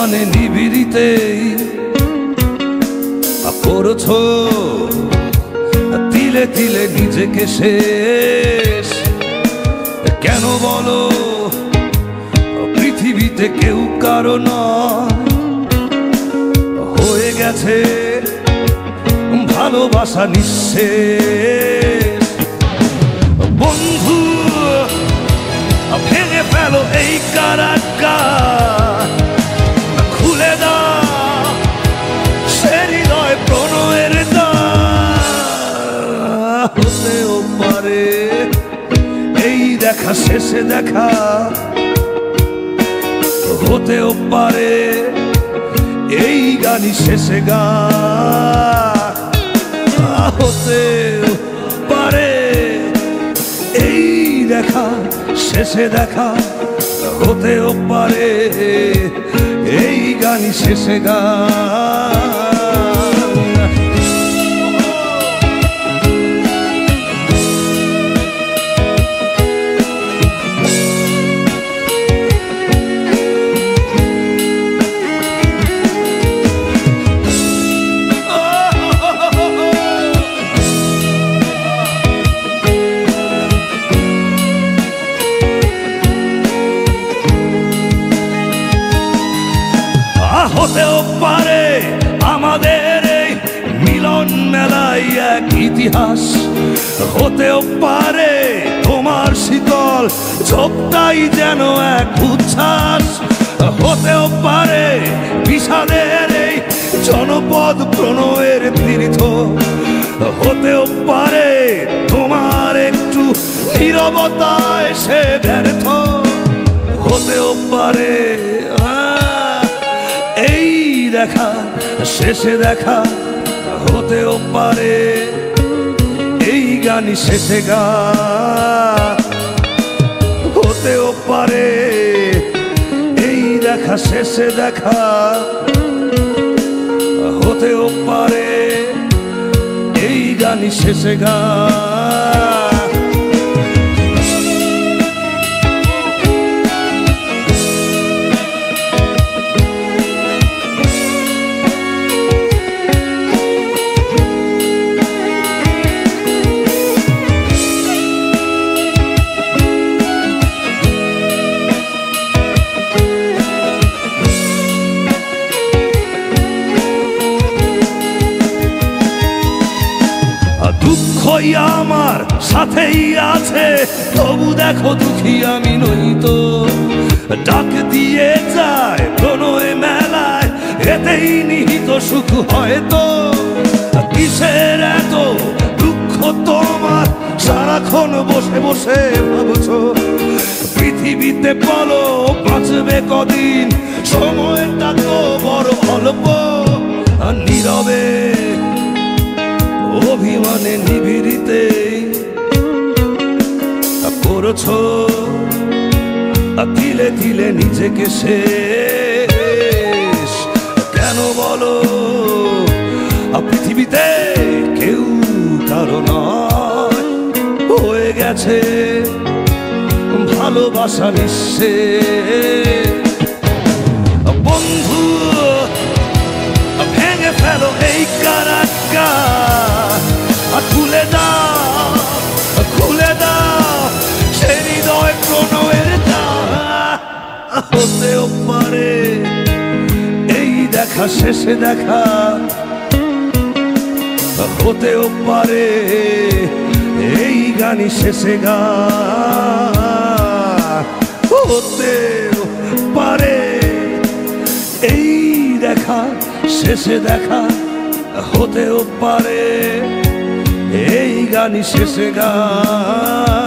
অভিমানে নিবিড়িতেই করেছো তিলে তিলে নিজেকে শেষ। কেন বলো পৃথিবীতে কেউ কারো নয়, হয়ে গেছে ভালোবাসা নিঃশেষ। বন্ধু ভেঙে ফেলো এই কারাগার, খুলে দাও সে হৃদয় প্রণয়ের দ্বার। হতেও পারে এই দেখা শেষে দেখা, হতেও পারে এই গানই শেষে গান, হতেও পারে এই দেখা শেষে দেখা, হতেও পারে এই গানই শেষে গান। হতেও পারে আমাদের এই মিলন মেলায় এক ইতিহাস, হতেও পারে তোমার শীতল ঝোঁকটাই যেন এক উচ্ছ্বাস, হতেও পারে বিষাদের এই জনপদ প্রণয়ের তীর্থ, হতেও পারে তোমার একটু নীরবতায় সে ব্যর্থ, হতেও পারে এই দেখা শেষে দেখা, হতেও পারে এই গানই শেষে গান, হতেও পারে এই দেখা শেষে দেখা, হতেও পারে এই গানই শেষে গান। দুঃখই আমার সাথেই আছে, তবু দেখো দুঃখী আমি নই তো, ডাক দিয়ে যায় প্রণয় মেলায়, এতেই নিহিত সুখ হয়তো। কিসের এত দুঃখ তোমার সারাক্ষণ বসে বসে ভাবছো, পৃথিবীতে বলো বাঁচবে কদিন, সময়টা তো বড় অল্প। নীরবে অভিমানে নিবিড়িতেই করেছো তিলে তিলে নিজেকে শেষ। কেন বলো পৃথিবীতে কেউ কারো নয়, হয়ে গেছে ভালোবাসা নিঃশেষ। বন্ধু ভেঙে ফেলো এই কারাগার, খুলে দাও খুলে দাও সে হৃদয় প্রণয়ের দ্বার। হতেও পারে এই দেখা শেষে দেখা, হতেও পারে এই গানই শেষে গান, হতেও পারে এই দেখা শেষে দেখা, হতেও পারে এই গানই শেষে গান।